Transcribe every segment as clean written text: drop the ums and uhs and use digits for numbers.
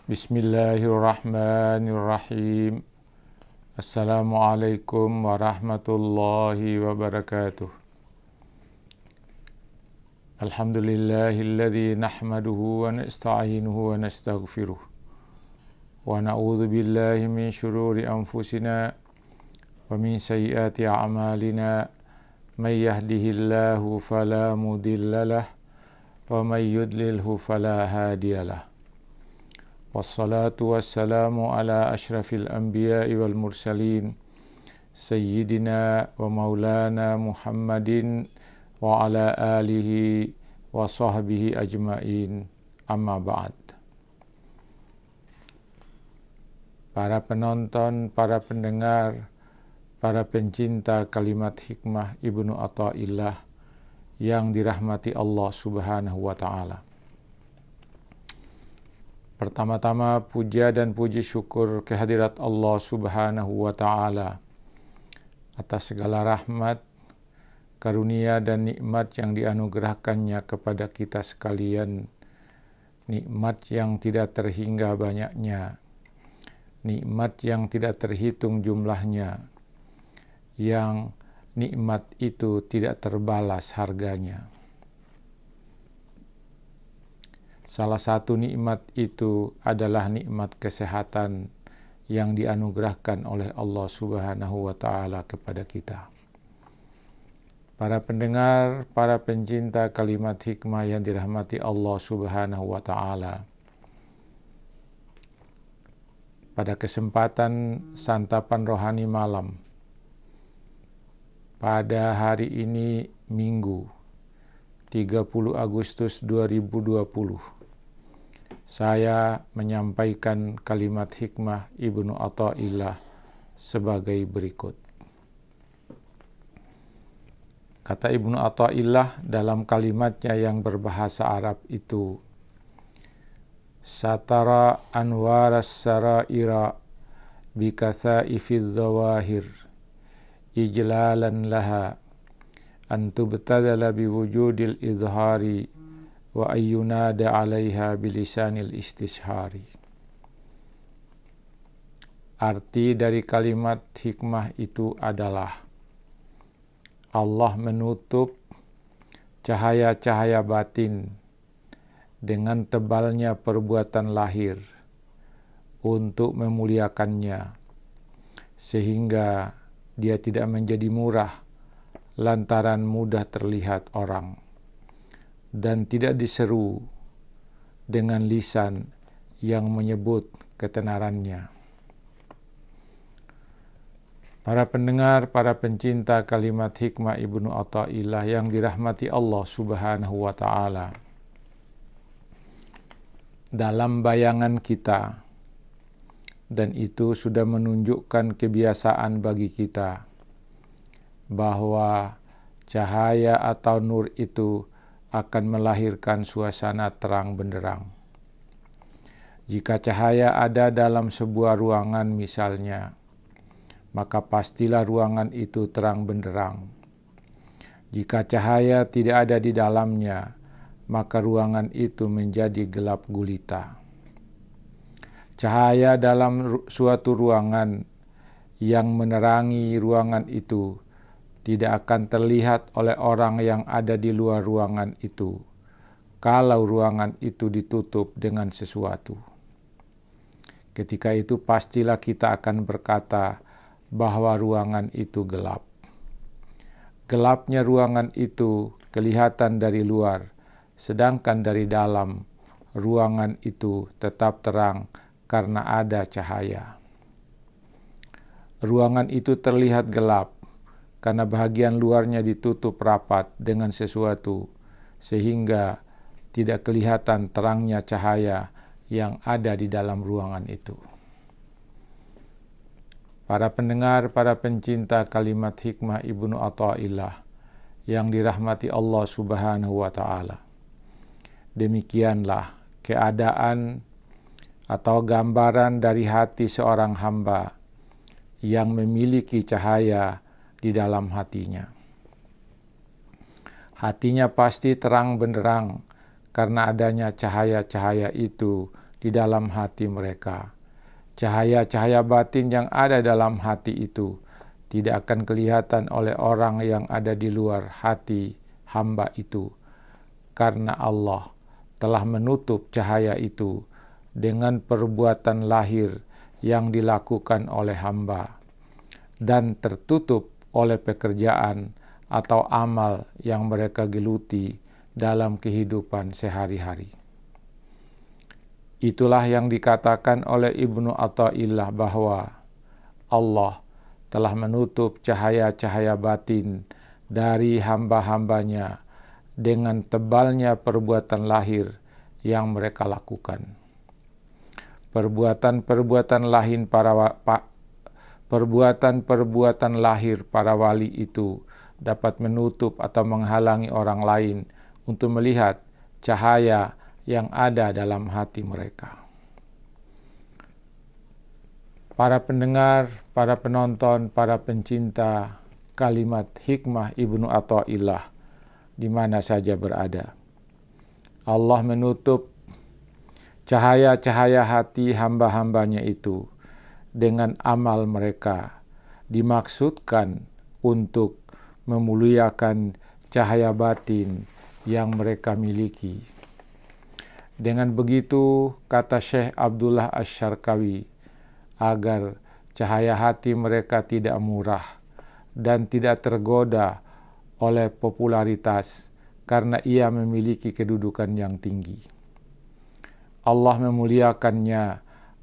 Bismillahirrahmanirrahim. Assalamualaikum warahmatullahi wabarakatuh. Alhamdulillahilladzi nahmaduhu wa nasta'inuhu wa nastaghfiruh. Wa na'udzu billahi min syururi anfusina wa min sayyiati a'malina. May yahdihillahu fala mudhillalah wa may yudlilhu fala hadiyalah. Wassalatu wassalamu ala ashrafil anbiya'i wal mursalin Sayyidina wa maulana Muhammadin wa ala alihi wa sahbihi ajma'in, amma ba'd. Para penonton, para pendengar, para pencinta kalimat hikmah Ibnu Athaillah yang dirahmati Allah Subhanahu wa ta'ala. Pertama-tama puja dan puji syukur kehadirat Allah Subhanahu wa ta'ala atas segala rahmat, karunia dan nikmat yang dianugerahkannya kepada kita sekalian. Nikmat yang tidak terhingga banyaknya, nikmat yang tidak terhitung jumlahnya, yang nikmat itu tidak terbalas harganya. Salah satu nikmat itu adalah nikmat kesehatan yang dianugerahkan oleh Allah Subhanahu wa ta'ala kepada kita. Para pendengar, para pencinta kalimat hikmah yang dirahmati Allah Subhanahu wa ta'ala. Pada kesempatan santapan rohani malam, pada hari ini Minggu 30 Agustus 2020, saya menyampaikan kalimat hikmah Ibnu Athaillah sebagai berikut. Kata Ibnu Athaillah dalam kalimatnya yang berbahasa Arab itu, satara anwaras saraira bikathaifidz zawahir ijlalan laha an tubtadala biwujudil idhari wa ayyunada 'alaiha bilisanil istishari. Arti dari kalimat hikmah itu adalah Allah menutup cahaya-cahaya batin dengan tebalnya perbuatan lahir untuk memuliakannya, sehingga dia tidak menjadi murah lantaran mudah terlihat orang, dan tidak diseru dengan lisan yang menyebut ketenarannya. Para pendengar, para pencinta kalimat hikmah Ibnu Athaillah yang dirahmati Allah Subhanahu wa ta'ala. Dalam bayangan kita, dan itu sudah menunjukkan kebiasaan bagi kita, bahwa cahaya atau nur itu akan melahirkan suasana terang benderang. Jika cahaya ada dalam sebuah ruangan misalnya, maka pastilah ruangan itu terang benderang. Jika cahaya tidak ada di dalamnya, maka ruangan itu menjadi gelap gulita. Cahaya dalam suatu ruangan yang menerangi ruangan itu tidak akan terlihat oleh orang yang ada di luar ruangan itu, kalau ruangan itu ditutup dengan sesuatu. Ketika itu pastilah kita akan berkata bahwa ruangan itu gelap. Gelapnya ruangan itu kelihatan dari luar, sedangkan dari dalam ruangan itu tetap terang karena ada cahaya. Ruangan itu terlihat gelap karena bahagian luarnya ditutup rapat dengan sesuatu, sehingga tidak kelihatan terangnya cahaya yang ada di dalam ruangan itu. Para pendengar, para pencinta kalimat hikmah Ibnu Athaillah yang dirahmati Allah Subhanahu wa ta'ala. Demikianlah keadaan atau gambaran dari hati seorang hamba yang memiliki cahaya di dalam hatinya. Hatinya pasti terang benderang karena adanya cahaya-cahaya itu di dalam hati mereka. Cahaya-cahaya batin yang ada dalam hati itu tidak akan kelihatan oleh orang yang ada di luar hati hamba itu, karena Allah telah menutup cahaya itu dengan perbuatan lahir yang dilakukan oleh hamba dan tertutup oleh pekerjaan atau amal yang mereka geluti dalam kehidupan sehari-hari. Itulah yang dikatakan oleh Ibnu Athaillah bahwa Allah telah menutup cahaya-cahaya batin dari hamba-hambanya dengan tebalnya perbuatan lahir yang mereka lakukan. Perbuatan-perbuatan lahir para wali itu dapat menutup atau menghalangi orang lain untuk melihat cahaya yang ada dalam hati mereka. Para pendengar, para penonton, para pencinta kalimat hikmah Ibnu Athaillah di mana saja berada, Allah menutup cahaya-cahaya hati hamba-hambanya itu dengan amal mereka, dimaksudkan untuk memuliakan cahaya batin yang mereka miliki. Dengan begitu, kata Syekh Abdullah Asy-Syarqawi, agar cahaya hati mereka tidak murah dan tidak tergoda oleh popularitas karena ia memiliki kedudukan yang tinggi. Allah memuliakannya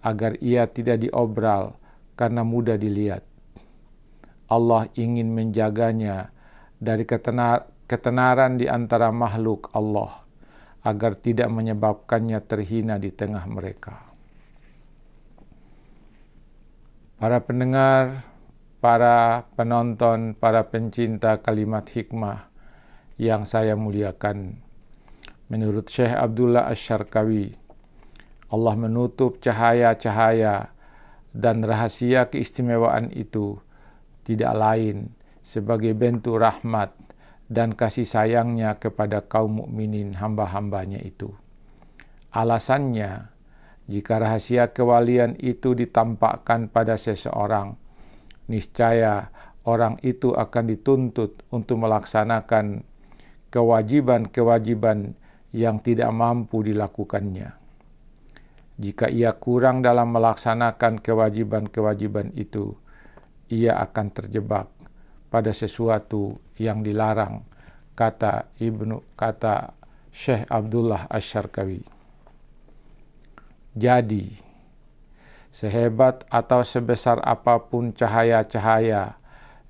agar ia tidak diobral karena mudah dilihat. Allah ingin menjaganya dari ketenaran di antara makhluk Allah, agar tidak menyebabkannya terhina di tengah mereka. Para pendengar, para penonton, para pencinta kalimat hikmah yang saya muliakan, menurut Syekh Abdullah Asy-Syarqawi, Allah menutup cahaya-cahaya dan rahasia keistimewaan itu tidak lain sebagai bentuk rahmat dan kasih sayangnya kepada kaum mukminin hamba-hambanya itu. Alasannya, jika rahasia kewalian itu ditampakkan pada seseorang, niscaya orang itu akan dituntut untuk melaksanakan kewajiban-kewajiban yang tidak mampu dilakukannya. Jika ia kurang dalam melaksanakan kewajiban-kewajiban itu, ia akan terjebak pada sesuatu yang dilarang, kata Syekh Abdullah Asy-Syarqawi. Jadi, sehebat atau sebesar apapun cahaya-cahaya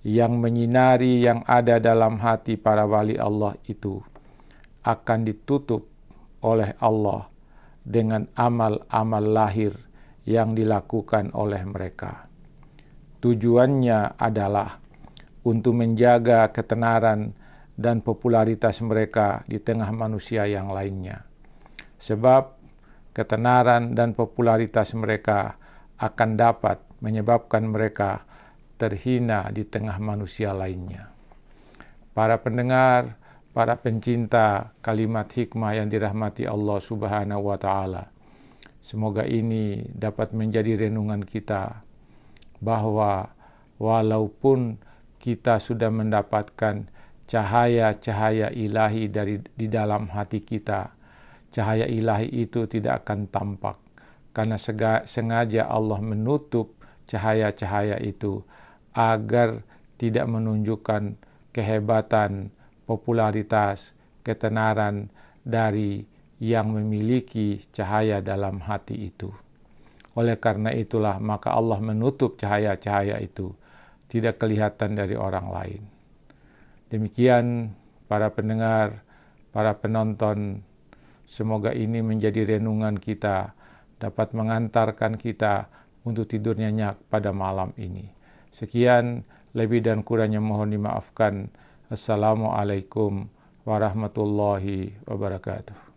yang menyinari yang ada dalam hati para wali Allah itu, akan ditutup oleh Allah dengan amal-amal lahir yang dilakukan oleh mereka. Tujuannya adalah untuk menjaga ketenaran dan popularitas mereka di tengah manusia yang lainnya. Sebab ketenaran dan popularitas mereka akan dapat menyebabkan mereka terhina di tengah manusia lainnya. Para pendengar, para pencinta kalimat hikmah yang dirahmati Allah Subhanahu wa Ta'ala, semoga ini dapat menjadi renungan kita bahwa walaupun kita sudah mendapatkan cahaya-cahaya ilahi di dalam hati kita, cahaya ilahi itu tidak akan tampak karena sengaja Allah menutup cahaya-cahaya itu agar tidak menunjukkan kehebatan, popularitas, ketenaran dari yang memiliki cahaya dalam hati itu. Oleh karena itulah maka Allah menutup cahaya-cahaya itu tidak kelihatan dari orang lain. Demikian para pendengar, para penonton, semoga ini menjadi renungan kita, dapat mengantarkan kita untuk tidur nyenyak pada malam ini. Sekian, lebih dan kurangnya mohon dimaafkan. Assalamualaikum warahmatullahi wabarakatuh.